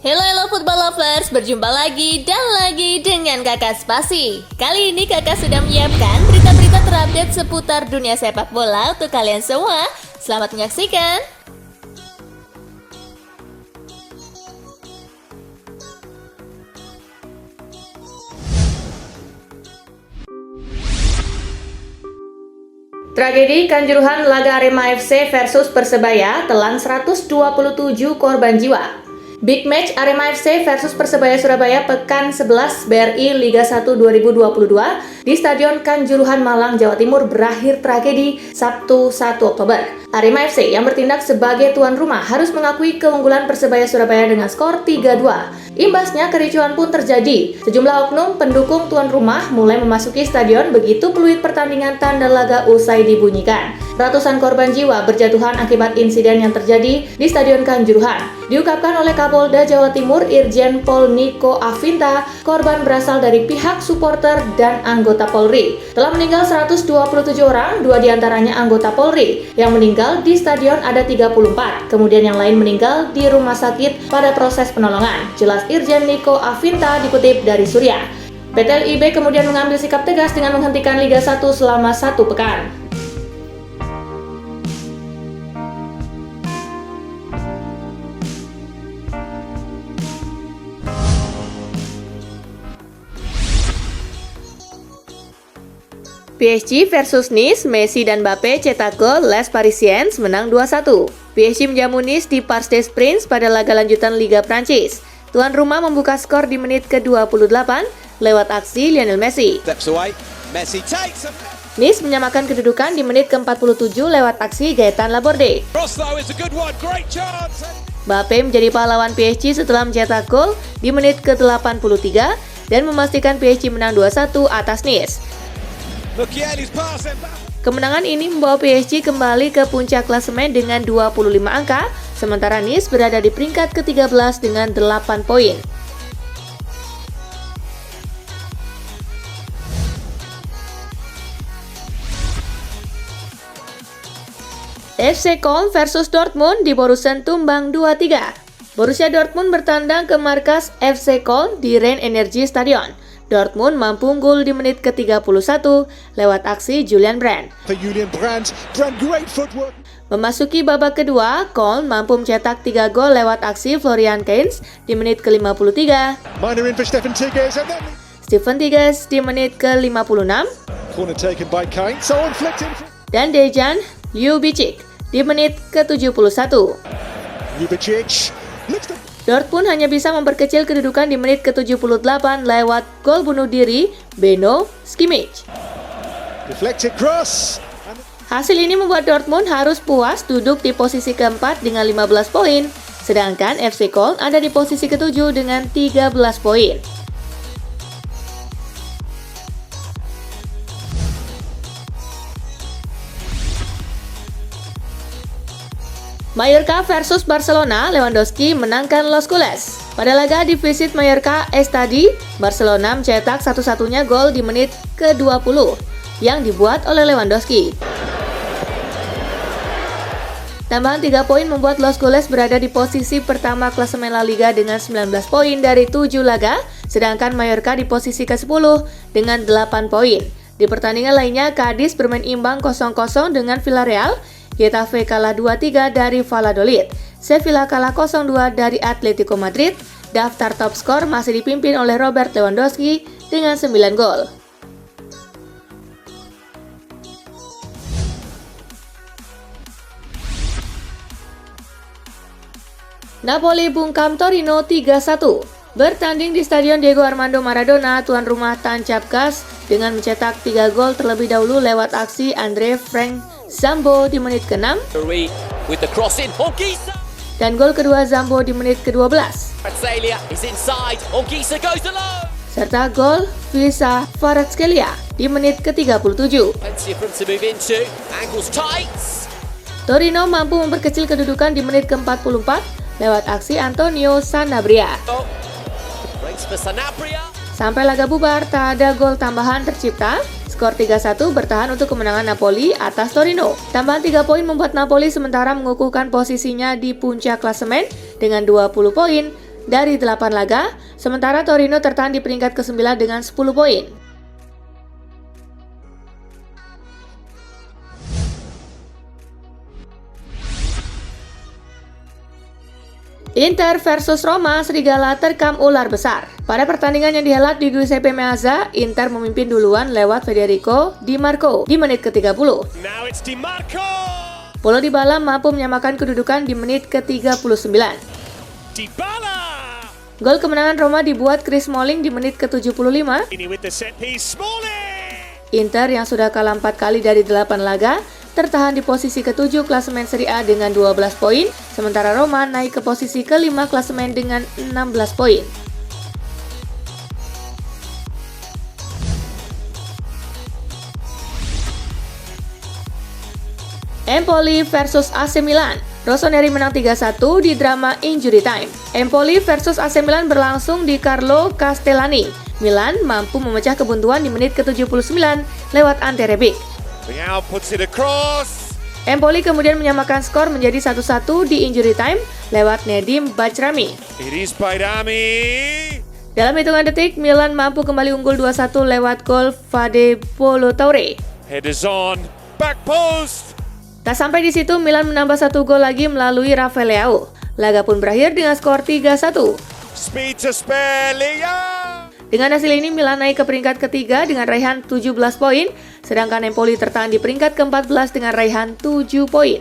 Hello football lovers, berjumpa lagi dan lagi dengan Kakak Spasi. Kali ini Kakak sudah menyiapkan berita-berita terupdate seputar dunia sepak bola untuk kalian semua. Selamat menyaksikan. Tragedi Kanjuruhan laga Arema FC versus Persebaya telan 127 korban jiwa. Big match Arema FC versus Persebaya Surabaya pekan 11 BRI Liga 1 2022 di Stadion Kanjuruhan Malang, Jawa Timur berakhir tragedi Sabtu 1 Oktober. Arema FC yang bertindak sebagai tuan rumah harus mengakui keunggulan Persebaya Surabaya dengan skor 3-2. Imbasnya kericuhan pun terjadi. Sejumlah oknum pendukung tuan rumah mulai memasuki stadion begitu peluit pertandingan tanda laga usai dibunyikan. Ratusan korban jiwa berjatuhan akibat insiden yang terjadi di Stadion Kanjuruhan. Diungkapkan oleh Kapolda Jawa Timur Irjen Pol Niko Afinta, korban berasal dari pihak supporter dan anggota Polri. Telah meninggal 127 orang, 2 diantaranya anggota Polri. Yang meninggal di stadion ada 34, kemudian yang lain meninggal di rumah sakit pada proses penolongan. Jelas Irjen Niko Afinta dikutip dari Surya. PT LIB kemudian mengambil sikap tegas dengan menghentikan Liga 1 selama 1 pekan. PSG versus Nice, Messi dan Mbappe cetak gol, Les Parisiens menang 2-1. PSG menjamu Nice di Parc des Princes pada laga lanjutan Liga Prancis. Tuan rumah membuka skor di menit ke-28 lewat aksi Lionel Messi. Nice menyamakan kedudukan di menit ke-47 lewat aksi Gaëtan Laborde. Mbappe menjadi pahlawan PSG setelah mencetak gol di menit ke-83 dan memastikan PSG menang 2-1 atas Nice. Kemenangan ini membawa PSG kembali ke puncak klasemen dengan 25 angka, sementara Nice berada di peringkat ke-13 dengan 8 poin. FC Köln versus Dortmund di Borussen tumbang 2-3. Borussia Dortmund bertandang ke markas FC Köln di Rhein-Energie Stadion. Dortmund mampu unggul di menit ke-31 lewat aksi Julian Brandt. Memasuki babak kedua, Köln mampu mencetak 3 gol lewat aksi Florian Kainz di menit ke-53, Steven Tigges di menit ke-56, dan Dejan Ljubicic di menit ke-71. Dortmund hanya bisa memperkecil kedudukan di menit ke-78 lewat gol bunuh diri Beno Šimić. Hasil ini membuat Dortmund harus puas duduk di posisi keempat dengan 15 poin, sedangkan FC Köln ada di posisi ketujuh dengan 13 poin. Mallorca versus Barcelona, Lewandowski menangkan Los Culés. Pada laga di Visit Mallorca Estadi, Barcelona mencetak satu-satunya gol di menit ke-20 yang dibuat oleh Lewandowski. Tambahan 3 poin membuat Los Culés berada di posisi pertama klasemen La Liga dengan 19 poin dari 7 laga, sedangkan Mallorca di posisi ke-10 dengan 8 poin. Di pertandingan lainnya, Cadiz bermain imbang 0-0 dengan Villarreal, Getafe kalah 2-3 dari Valladolid, Sevilla kalah 0-2 dari Atletico Madrid. Daftar top skor masih dipimpin oleh Robert Lewandowski dengan 9 gol. Napoli bungkam Torino 3-1. Bertanding di Stadion Diego Armando Maradona, tuan rumah tancap gas dengan mencetak 3 gol terlebih dahulu lewat aksi Andre Frank Zambo di menit ke-6 dan gol kedua Zambo di menit ke-12 serta gol Visa Kvaratskhelia di menit ke-37. Torino mampu memperkecil kedudukan di menit ke-44 lewat aksi Antonio Sanabria. Sampai laga bubar, tak ada gol tambahan tercipta. Skor 3-1 bertahan untuk kemenangan Napoli atas Torino. Tambahan 3 poin membuat Napoli sementara mengukuhkan posisinya di puncak klasemen dengan 20 poin, dari 8 laga, sementara Torino tertahan di peringkat ke-9 dengan 10 poin. Inter versus Roma, Serigala terkam ular besar. Pada pertandingan yang dihelat di Giuseppe Meazza, Inter memimpin duluan lewat Federico Di Marco di menit ke-30. Paulo Dybala mampu menyamakan kedudukan di menit ke-39. Gol kemenangan Roma dibuat Chris Smalling di menit ke-75. Inter yang sudah kalah 4 kali dari 8 laga, tertahan di posisi ke-7 klasemen Serie A dengan 12 poin, sementara Roma naik ke posisi ke-5 klasemen dengan 16 poin. Empoli versus AC Milan. Rossoneri menang 3-1 di drama injury time. Empoli versus AC Milan berlangsung di Carlo Castellani. Milan mampu memecah kebuntuan di menit ke-79 lewat Ante Rebic. Empoli kemudian menyamakan skor menjadi 1-1 di injury time lewat Nedim Bajrami. Dalam hitungan detik, Milan mampu kembali unggul 2-1 lewat gol Fade Polo Toure. Tak sampai di situ, Milan menambah 1 gol lagi melalui Rafael Leao. Laga pun berakhir dengan skor 3-1. Dengan hasil ini, Milan naik ke peringkat ketiga dengan raihan 17 poin, sedangkan Empoli tertahan di peringkat ke-14 dengan raihan 7 poin.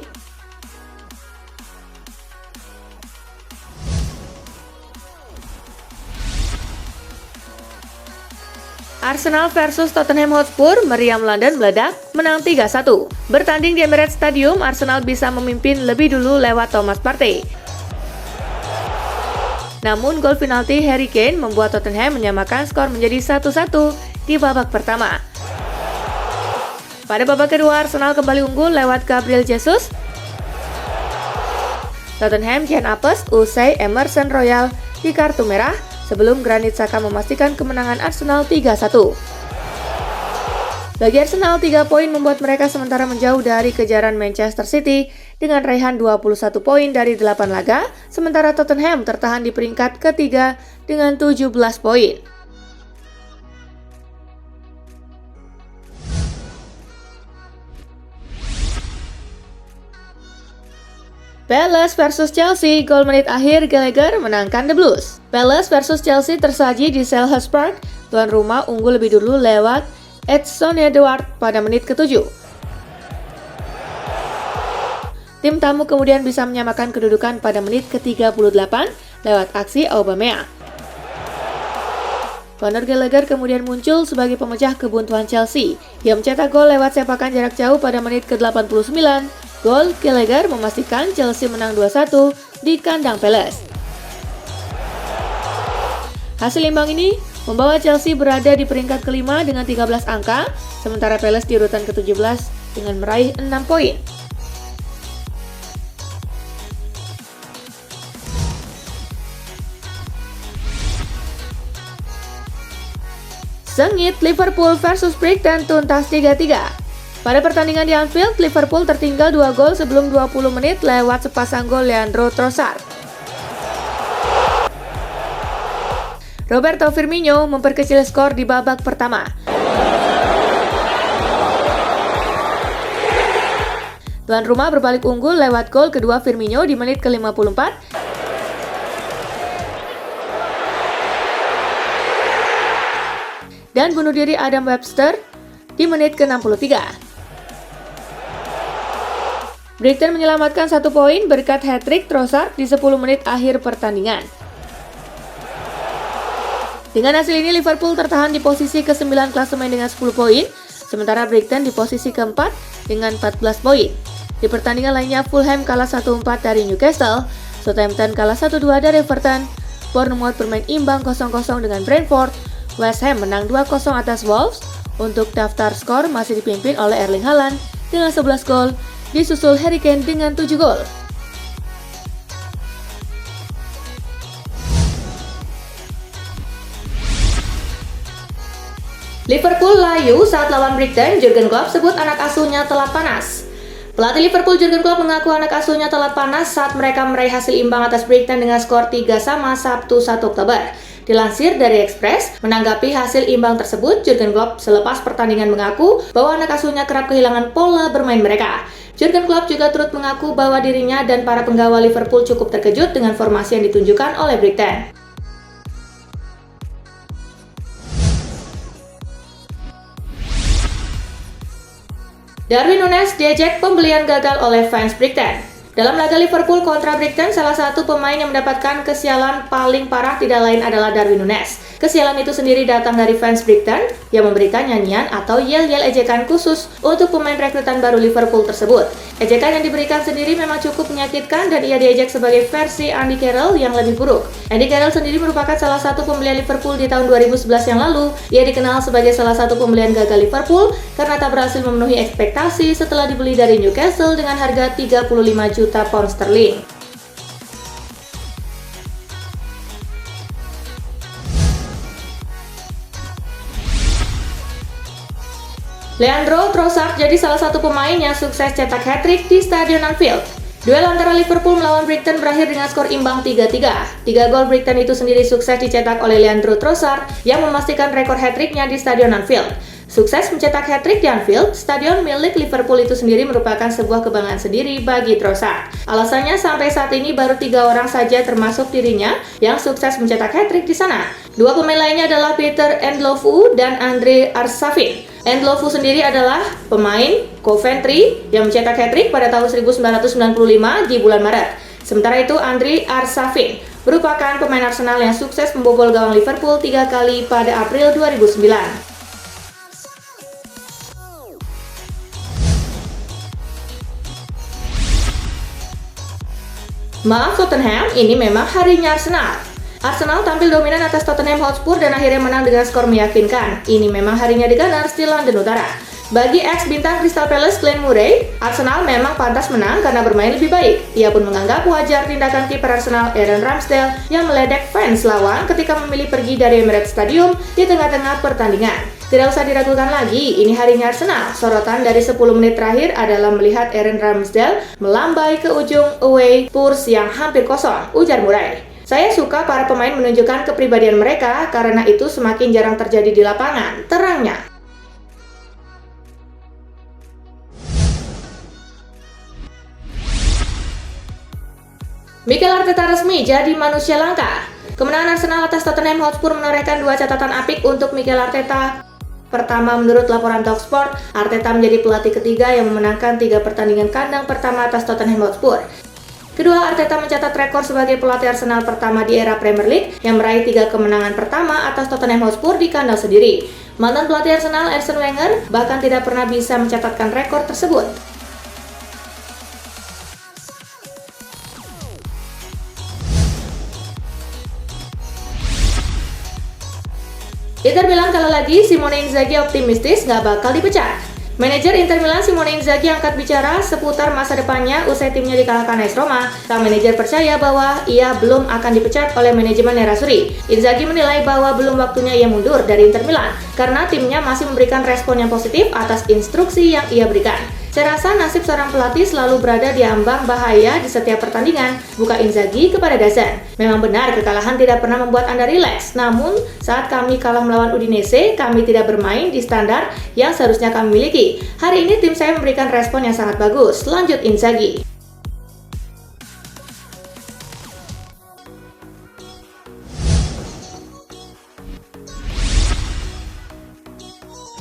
Arsenal versus Tottenham Hotspur, meriam London meledak, menang 3-1. Bertanding di Emirates Stadium, Arsenal bisa memimpin lebih dulu lewat Thomas Partey. Namun gol penalti Harry Kane membuat Tottenham menyamakan skor menjadi 1-1 di babak pertama. Pada babak kedua, Arsenal kembali unggul lewat Gabriel Jesus. Tottenham kian apes usai Emerson Royal di kartu merah sebelum Granit Xhaka memastikan kemenangan Arsenal 3-1. Bagi Arsenal, 3 poin membuat mereka sementara menjauh dari kejaran Manchester City dengan raihan 21 poin dari 8 laga, sementara Tottenham tertahan di peringkat ketiga dengan 17 poin. Palace versus Chelsea, gol menit akhir Gallagher menangkan The Blues. Palace versus Chelsea tersaji di Selhurst Park, tuan rumah unggul lebih dulu lewat Edson Edouard pada menit ke-7. Tim tamu kemudian bisa menyamakan kedudukan pada menit ke-38 lewat aksi Aubameyang. Conor Gallagher kemudian muncul sebagai pemecah kebuntuan Chelsea. Ia mencetak gol lewat sepakan jarak jauh pada menit ke-89. Gol Gallagher memastikan Chelsea menang 2-1 di kandang Palace. Hasil imbang ini membawa Chelsea berada di peringkat kelima dengan 13 angka, sementara Palace di urutan ke-17 dengan meraih 6 poin. Sengit Liverpool versus Brighton tuntas 3-3. Pada pertandingan di Anfield, Liverpool tertinggal 2 gol sebelum 20 menit lewat sepasang gol Leandro Trossard. Roberto Firmino memperkecil skor di babak pertama. Tuan rumah berbalik unggul lewat gol kedua Firmino di menit ke-54. Dan bunuh diri Adam Webster di menit ke-63. Brighton menyelamatkan 1 poin berkat hat-trick Trossard di 10 menit akhir pertandingan. Dengan hasil ini, Liverpool tertahan di posisi ke-9 klasemen dengan 10 poin, sementara Brighton di posisi ke-4 dengan 14 poin. Di pertandingan lainnya, Fulham kalah 1-4 dari Newcastle, Southampton kalah 1-2 dari Everton, Bournemouth bermain imbang 0-0 dengan Brentford, West Ham menang 2-0 atas Wolves. Untuk daftar skor masih dipimpin oleh Erling Haaland dengan 11 gol, disusul Harry Kane dengan 7 gol. Liverpool layu saat lawan Brighton. Jurgen Klopp sebut anak asuhnya telat panas. Pelatih Liverpool Jurgen Klopp mengaku anak asuhnya telat panas saat mereka meraih hasil imbang atas Brighton dengan skor 3-3 Sabtu 1 Oktober. Dilansir dari Express, menanggapi hasil imbang tersebut, Jurgen Klopp selepas pertandingan mengaku bahwa anak asuhnya kerap kehilangan pola bermain mereka. Jurgen Klopp juga turut mengaku bahwa dirinya dan para penggawa Liverpool cukup terkejut dengan formasi yang ditunjukkan oleh Brighton. Darwin Núñez diejek pembelian gagal oleh fans Brighton. Dalam laga Liverpool kontra Brighton, salah satu pemain yang mendapatkan kesialan paling parah tidak lain adalah Darwin Núñez. Kesialan itu sendiri datang dari fans Brighton yang memberikan nyanyian atau yel-yel ejekan khusus untuk pemain rekrutan baru Liverpool tersebut. Ejekan yang diberikan sendiri memang cukup menyakitkan dan ia diejek sebagai versi Andy Carroll yang lebih buruk. Andy Carroll sendiri merupakan salah satu pembelian Liverpool di tahun 2011 yang lalu. Ia dikenal sebagai salah satu pembelian gagal Liverpool karena tak berhasil memenuhi ekspektasi setelah dibeli dari Newcastle dengan harga 35 juta pound sterling. Leandro Trossard jadi salah satu pemain yang sukses cetak hat-trick di Stadion Anfield. Duel antara Liverpool melawan Brighton berakhir dengan skor imbang 3-3. 3 gol Brighton itu sendiri sukses dicetak oleh Leandro Trossard yang memastikan rekor hat-tricknya di Stadion Anfield. Sukses mencetak hat-trick di Anfield, stadion milik Liverpool itu sendiri merupakan sebuah kebanggaan sendiri bagi Trossard. Alasannya sampai saat ini baru 3 orang saja termasuk dirinya yang sukses mencetak hat-trick di sana. 2 pemain lainnya adalah Peter Ndlovu dan Andre Arshavin. Ndlovu sendiri adalah pemain Coventry yang mencetak hat-trick pada tahun 1995 di bulan Maret. Sementara itu Andre Arshavin merupakan pemain Arsenal yang sukses membobol gawang Liverpool 3 kali pada April 2009. Maaf Tottenham, ini memang harinya Arsenal. Arsenal tampil dominan atas Tottenham Hotspur dan akhirnya menang dengan skor meyakinkan. Ini memang harinya The Gunners di London Utara. Bagi ex-bintang Crystal Palace Glenn Murray, Arsenal memang pantas menang karena bermain lebih baik. Ia pun menganggap wajar tindakan kiper Arsenal Aaron Ramsdale yang meledek fans lawan ketika memilih pergi dari Emirates Stadium di tengah-tengah pertandingan. Tidak usah diragukan lagi, ini harinya Arsenal. Sorotan dari 10 menit terakhir adalah melihat Aaron Ramsdale melambai ke ujung away Spurs yang hampir kosong, ujar Murray. Saya suka para pemain menunjukkan kepribadian mereka karena itu semakin jarang terjadi di lapangan, terangnya. Mikel Arteta resmi jadi manusia langka. Kemenangan Arsenal atas Tottenham Hotspur menorehkan 2 catatan apik untuk Mikel Arteta. Pertama, menurut laporan Talksport, Arteta menjadi pelatih ketiga yang memenangkan 3 pertandingan kandang pertama atas Tottenham Hotspur. Kedua, Arteta mencatat rekor sebagai pelatih Arsenal pertama di era Premier League yang meraih 3 kemenangan pertama atas Tottenham Hotspur di kandang sendiri. Mantan pelatih Arsenal Arsene Wenger bahkan tidak pernah bisa mencatatkan rekor tersebut. Inter Milan kalah lagi, Simone Inzaghi optimistis nggak bakal dipecat. Manajer Inter Milan Simone Inzaghi angkat bicara seputar masa depannya usai timnya dikalahkan AS Roma. Sang manajer percaya bahwa ia belum akan dipecat oleh manajemen Nerazzurri. Inzaghi menilai bahwa belum waktunya ia mundur dari Inter Milan karena timnya masih memberikan respon yang positif atas instruksi yang ia berikan. Saya rasa nasib seorang pelatih selalu berada di ambang bahaya di setiap pertandingan, buka Inzaghi kepada Dazen. Memang benar kekalahan tidak pernah membuat Anda rileks, namun saat kami kalah melawan Udinese, kami tidak bermain di standar yang seharusnya kami miliki. Hari ini tim saya memberikan respon yang sangat bagus, lanjut Inzaghi.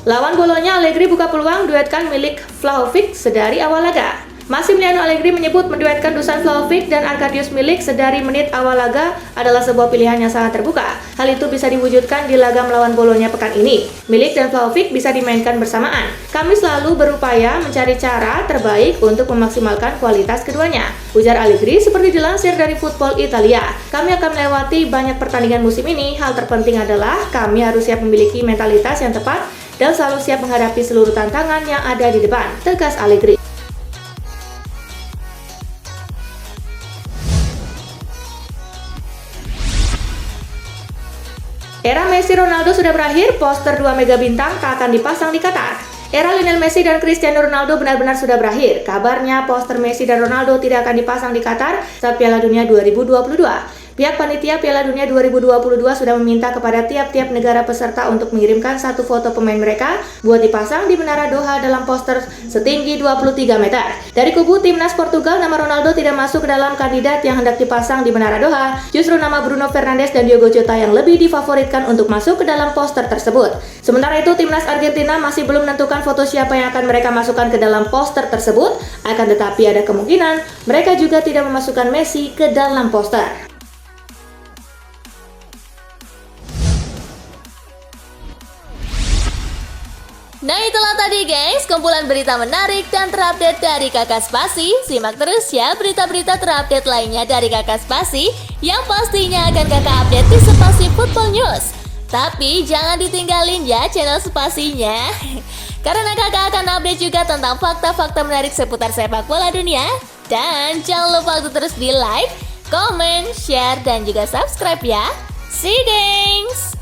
Lawan Bolonya, Allegri buka peluang duetkan milik Vlahovic sedari awal laga. Massimiliano Allegri menyebut menduetkan Dusan Vlahovic dan Arkadiusz Milik sedari menit awal laga adalah sebuah pilihan yang sangat terbuka. Hal itu bisa diwujudkan di laga melawan Bolonya pekan ini. Milik dan Vlahovic bisa dimainkan bersamaan. Kami selalu berupaya mencari cara terbaik untuk memaksimalkan kualitas keduanya, ujar Allegri seperti dilansir dari Football Italia. Kami akan melewati banyak pertandingan musim ini. Hal terpenting adalah kami harus siap memiliki mentalitas yang tepat dan selalu siap menghadapi seluruh tantangan yang ada di depan, tegas Allegri. Era Messi Ronaldo sudah berakhir, poster 2 mega bintang tak akan dipasang di Qatar. Era Lionel Messi dan Cristiano Ronaldo benar-benar sudah berakhir. Kabarnya poster Messi dan Ronaldo tidak akan dipasang di Qatar saat Piala Dunia 2022. Pihak panitia Piala Dunia 2022 sudah meminta kepada tiap-tiap negara peserta untuk mengirimkan satu foto pemain mereka buat dipasang di Menara Doha dalam poster setinggi 23 meter. Dari kubu timnas Portugal, nama Ronaldo tidak masuk ke dalam kandidat yang hendak dipasang di Menara Doha. Justru nama Bruno Fernandes dan Diogo Jota yang lebih difavoritkan untuk masuk ke dalam poster tersebut. Sementara itu, timnas Argentina masih belum menentukan foto siapa yang akan mereka masukkan ke dalam poster tersebut. Akan tetapi ada kemungkinan mereka juga tidak memasukkan Messi ke dalam poster. Nah itulah tadi guys, kumpulan berita menarik dan terupdate dari Kakak Spasi. Simak terus ya berita-berita terupdate lainnya dari Kakak Spasi yang pastinya akan Kakak update di Spasi Football News. Tapi jangan ditinggalin ya channel Spasinya, karena Kakak akan update juga tentang fakta-fakta menarik seputar sepak bola dunia. Dan jangan lupa untuk terus di like, comment, share, dan juga subscribe ya. See you guys!